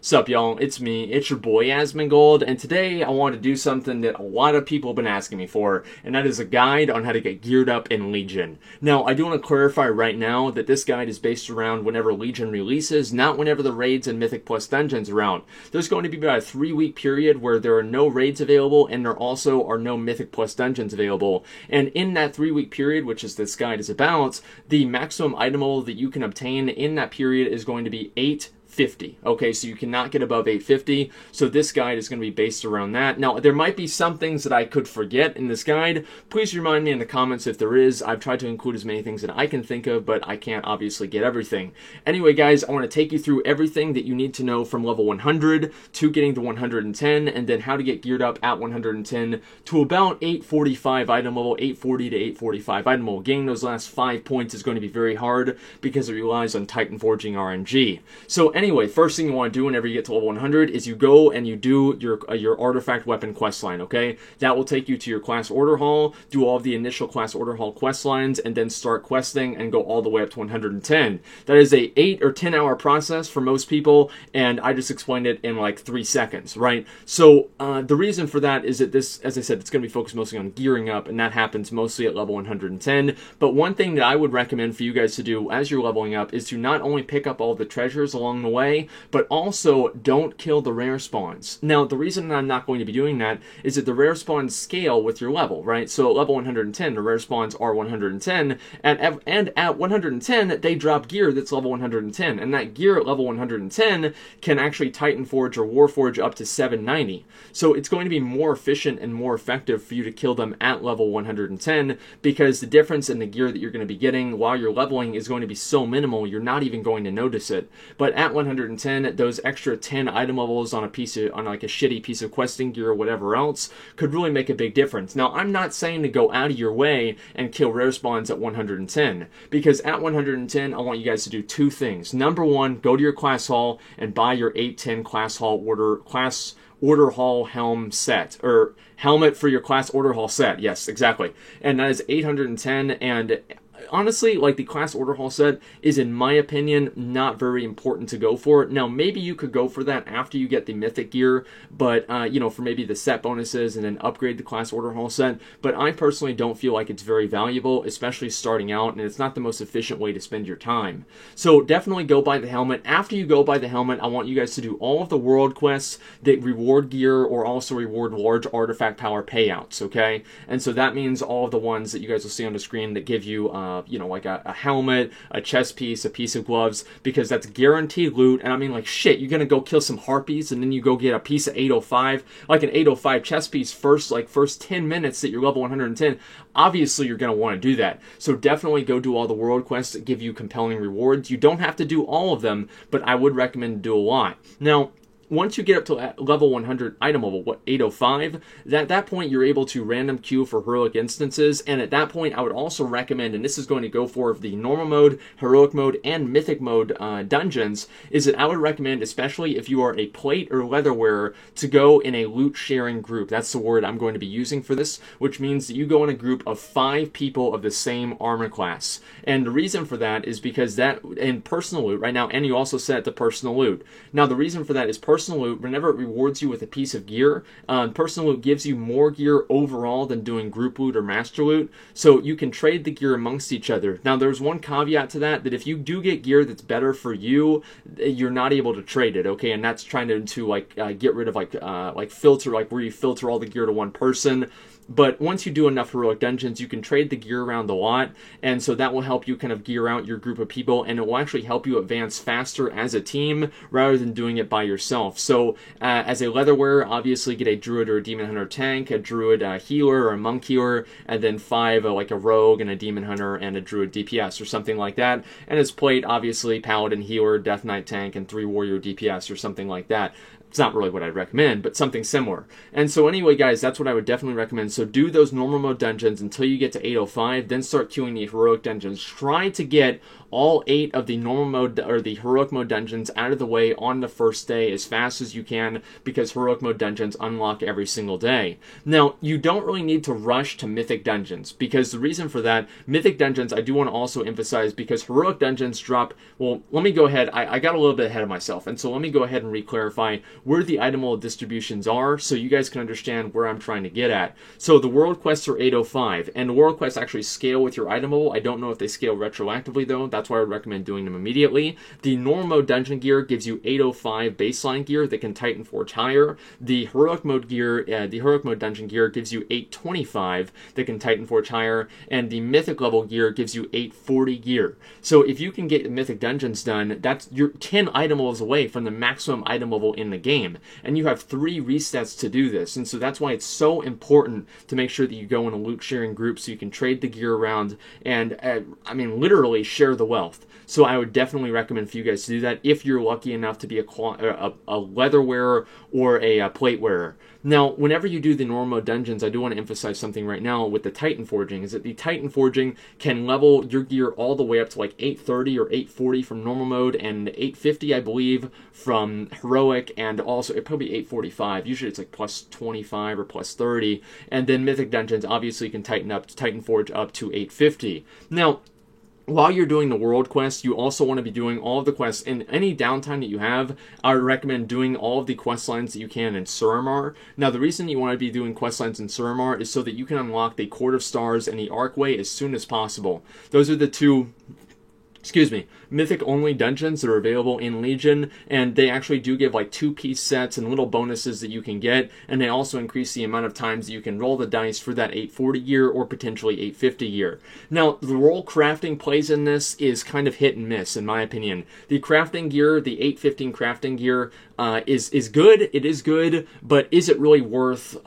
Sup y'all, it's me, it's your boy Asmongold, and today I want to do something that a lot of people have been asking me for, and that is a guide on how to get geared up in Legion. Now, I do want to clarify right now that this guide is based around whenever Legion releases, not whenever the raids and Mythic Plus dungeons are out. There's going to be about a 3-week period where there are no raids available, and there also are no Mythic Plus dungeons available. And in that 3-week period, which is this guide is about, the maximum item level that you can obtain in that period is going to be 850. Okay, so you cannot get above 850. So this guide is going to be based around that. Now, there might be some things that I could forget in this guide. Please remind me in the comments if there is. I've tried to include as many things that I can think of, but I can't obviously get everything. Anyway, guys, I want to take you through everything that you need to know from level 100 to getting to 110, and then how to get geared up at 110 to about 845 item level, 840 to 845 item level. Getting those last 5 points is going to be very hard because it relies on Titan Forging RNG. So anyway, first thing you want to do whenever you get to level 100 is you go and you do your artifact weapon quest line, okay? That will take you to your class order hall, do all of the initial class order hall quest lines, and then start questing and go all the way up to 110. That is a 8 or 10 hour process for most people, and I just explained it in like 3 seconds, right? So the reason for that is that this, as I said, it's going to be focused mostly on gearing up, and that happens mostly at level 110. But one thing that I would recommend for you guys to do as you're leveling up is to not only pick up all the treasures along the way, but also don't kill the rare spawns. Now, the reason I'm not going to be doing that is that the rare spawns scale with your level, right? So at level 110, the rare spawns are 110, and at 110, they drop gear that's level 110, and that gear at level 110 can actually Titan Forge or Warforge up to 790. So it's going to be more efficient and more effective for you to kill them at level 110, because the difference in the gear that you're going to be getting while you're leveling is going to be so minimal, you're not even going to notice it. But at 110, those extra 10 item levels on like a shitty piece of questing gear or whatever else could really make a big difference. Now, I'm not saying to go out of your way and kill rare spawns at 110, because at 110, I want you guys to do 2 things. Number 1, go to your class hall and buy your 810 class order hall helm set, or helmet for your class order hall set. Yes, exactly. And that is 810, and honestly, like, the class order hall set is, in my opinion, not very important to go for. Now, maybe you could go for that after you get the mythic gear, but, you know, for maybe the set bonuses and then upgrade the class order hall set. But I personally don't feel like it's very valuable, especially starting out, and it's not the most efficient way to spend your time. So definitely go buy the helmet. After you go buy the helmet, I want you guys to do all of the world quests that reward gear or also reward large artifact power payouts, okay? And so that means all of the ones that you guys will see on the screen that give you, you know, like a helmet, a chest piece, a piece of gloves, because that's guaranteed loot. And I mean, like, shit, you're gonna go kill some harpies and then you go get a piece of 805, like an 805 chest piece first 10 minutes that you're level 110. Obviously, you're gonna want to do that. So definitely go do all the world quests that give you compelling rewards. You don't have to do all of them, but I would recommend do a lot. Now, once you get up to level 100 item level, 805, at that point you're able to random queue for heroic instances, and at that point I would also recommend, and this is going to go for the normal mode, heroic mode, and mythic mode dungeons, is that I would recommend, especially if you are a plate or leather wearer, to go in a loot sharing group. That's the word I'm going to be using for this, which means that you go in a group of 5 people of the same armor class. And the reason for that is because that, in personal loot right now, and you also set it to personal loot. Now, the reason for that is personal loot, whenever it rewards you with a piece of gear, personal loot gives you more gear overall than doing group loot or master loot, so you can trade the gear amongst each other. Now, there's one caveat to that if you do get gear that's better for you, you're not able to trade it, okay? And that's trying to like get rid of like filter, like where you filter all the gear to one person. But once you do enough heroic dungeons, you can trade the gear around a lot, and so that will help you kind of gear out your group of people, and it will actually help you advance faster as a team rather than doing it by yourself. So as a leather wearer, obviously get a druid or a demon hunter tank, a druid healer or a monk healer, and then 5 like a rogue and a demon hunter and a druid DPS or something like that. And as plate, obviously paladin healer, death knight tank, and 3 warrior DPS or something like that. It's not really what I'd recommend, but something similar. And so anyway, guys, that's what I would definitely recommend So do those normal mode dungeons until you get to 805, then start queuing the heroic dungeons. Try to get all 8 of the normal mode or the heroic mode dungeons out of the way on the first day as fast as you can, because heroic mode dungeons unlock every single day. Now, you don't really need to rush to mythic dungeons, because the reason for that, mythic dungeons, I do want to also emphasize, because heroic dungeons drop, well, let me go ahead, I got a little bit ahead of myself, and so let me go ahead and re-clarify where the item level distributions are, so you guys can understand where I'm trying to get at. So the world quests are 805, and the world quests actually scale with your item level. I don't know if they scale retroactively though, that's why I would recommend doing them immediately. The normal mode dungeon gear gives you 805 baseline gear that can Titan Forge higher. The heroic mode gear, the heroic mode dungeon gear gives you 825 that can Titan Forge higher, and the mythic level gear gives you 840 gear. So if you can get mythic dungeons done, that's you're 10 item levels away from the maximum item level in the game, and you have 3 resets to do this. And so that's why it's so important to make sure that you go in a loot sharing group so you can trade the gear around and I mean literally share the wealth. So I would definitely recommend for you guys to do that if you're lucky enough to be a leather wearer or a plate wearer. Now, whenever you do the normal mode dungeons, I do want to emphasize something right now with the Titan Forging, is that the Titan Forging can level your gear all the way up to like 830 or 840 from normal mode, and 850, I believe, from heroic, and also it probably 845. Usually it's like plus 25 or plus 30. And then mythic dungeons, obviously, you can Titan Forge up to 850. Now, while you're doing the world quest, you also want to be doing all of the quests. In any downtime that you have, I would recommend doing all of the quest lines that you can in Suramar. Now, the reason you want to be doing quest lines in Suramar is so that you can unlock the Court of Stars and the Archway as soon as possible. Those are the two mythic only dungeons that are available in Legion, and they actually do give like 2-piece sets and little bonuses that you can get, and they also increase the amount of times that you can roll the dice for that 840 gear or potentially 850 gear. Now, the role crafting plays in this is kind of hit and miss, in my opinion. The crafting gear, the 815 crafting gear, is good. It is good, but is it really worth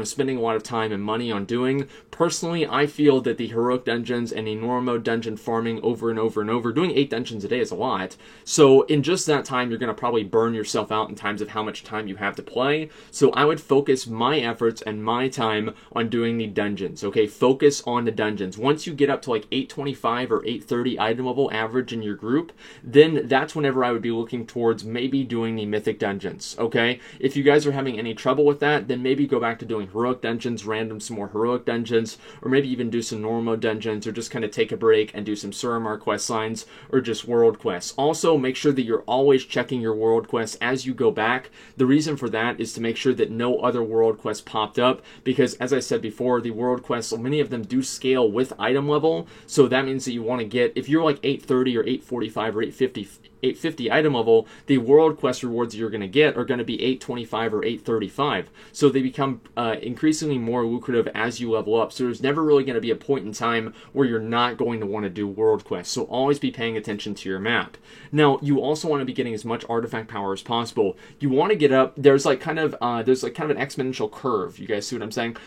spending a lot of time and money on doing? Personally, I feel that the heroic dungeons and the normal mode dungeon farming over and over and over, doing 8 dungeons a day is a lot. So in just that time, you're going to probably burn yourself out in terms of how much time you have to play. So I would focus my efforts and my time on doing the dungeons. Okay, focus on the dungeons. Once you get up to like 825 or 830 item level average in your group, then that's whenever I would be looking towards maybe doing the mythic dungeons. Okay, if you guys are having any trouble with that, then maybe go back to doing heroic dungeons, random some more heroic dungeons, or maybe even do some normal mode dungeons, or just kind of take a break and do some Suramar quest lines, or just world quests. Also, make sure that you're always checking your world quests as you go back. The reason for that is to make sure that no other world quests popped up, because as I said before, the world quests, many of them do scale with item level, so that means that you want to get, if you're like 830 or 845 or 850 item level, the world quest rewards you're going to get are going to be 825 or 835. So they become increasingly more lucrative as you level up. So there's never really going to be a point in time where you're not going to want to do world quests. So always be paying attention to your map. Now, you also want to be getting as much artifact power as possible. You want to get up, there's kind of an exponential curve. You guys see what I'm saying?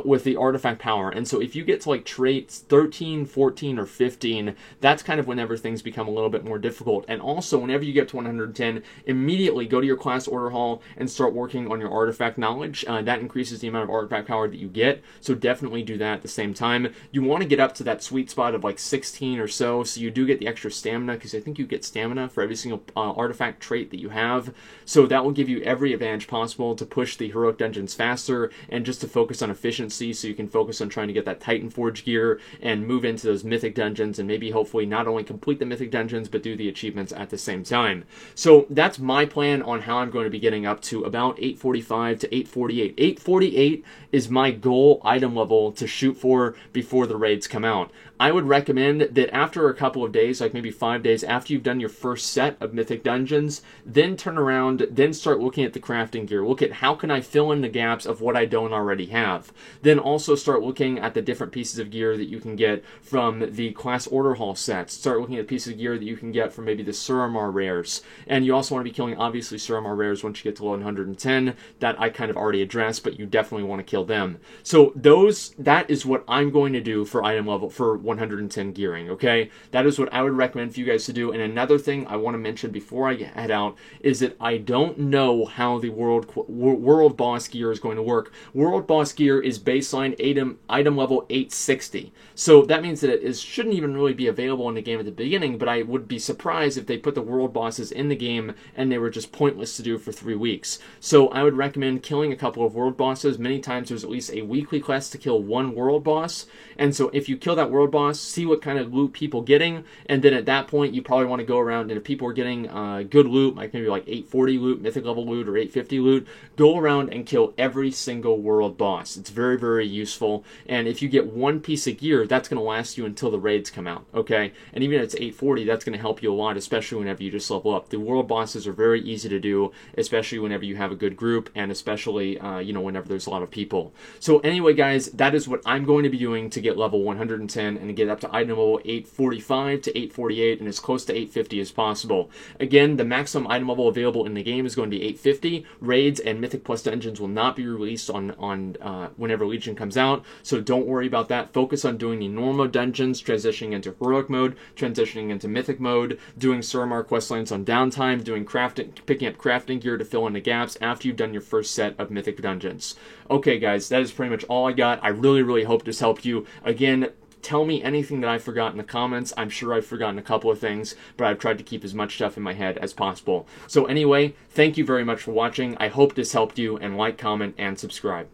With the artifact power. And so if you get to like traits 13, 14, or 15, that's kind of whenever things become a little bit more difficult. And also, whenever you get to 110, immediately go to your class order hall and start working on your artifact knowledge. That increases the amount of artifact power that you get, so definitely do that at the same time. You want to get up to that sweet spot of like 16 or so you do get the extra stamina, because I think you get stamina for every single artifact trait that you have. So that will give you every advantage possible to push the heroic dungeons faster, and just to focus on efficiency, so you can focus on trying to get that Titan Forge gear and move into those mythic dungeons, and maybe hopefully not only complete the mythic dungeons, but do the achievements at the same time. So that's my plan on how I'm going to be getting up to about 845 to 848. 848 is my goal item level to shoot for before the raids come out. I would recommend that after a couple of days, like maybe 5 days after you've done your first set of mythic dungeons, then turn around, then start looking at the crafting gear. Look at how can I fill in the gaps of what I don't already have. Then also start looking at the different pieces of gear that you can get from the class order hall sets. Start looking at pieces of gear that you can get from maybe the Suramar rares. And you also want to be killing, obviously, Suramar rares once you get to level 110. That I kind of already addressed, but you definitely want to kill them. So that is what I'm going to do for item level, for 110 gearing, okay? That is what I would recommend for you guys to do. And another thing I want to mention before I head out is that I don't know how the world boss gear is going to work. World boss gear is baseline item level 860. So that means that it shouldn't even really be available in the game at the beginning, but I would be surprised if they put the world bosses in the game and they were just pointless to do for 3 weeks. So I would recommend killing a couple of world bosses. Many times there's at least a weekly quest to kill one world boss. And so if you kill that world boss, see what kind of loot people getting, and then at that point you probably want to go around, and if people are getting good loot, like maybe like 840 loot, mythic level loot, or 850 loot, go around and kill every single world boss. It's very, very useful. And if you get one piece of gear, that's going to last you until the raids come out, okay? And even if it's 840, that's going to help you a lot, especially whenever you just level up. The world bosses are very easy to do, especially whenever you have a good group, and especially, whenever there's a lot of people. So anyway, guys, that is what I'm going to be doing to get level 110 and to get up to item level 845 to 848 and as close to 850 as possible. Again, the maximum item level available in the game is going to be 850. Raids and Mythic Plus dungeons will not be released on whenever Legion comes out, so don't worry about that. Focus on doing the normal dungeons, transitioning into heroic mode, transitioning into mythic mode, doing Suramar questlines on downtime, doing crafting, picking up crafting gear to fill in the gaps after you've done your first set of mythic dungeons. Okay, guys, that is pretty much all I got. I really, really hope this helped you. Again, tell me anything that I forgot in the comments. I'm sure I've forgotten a couple of things, but I've tried to keep as much stuff in my head as possible. So anyway, thank you very much for watching. I hope this helped you, and like, comment, and subscribe.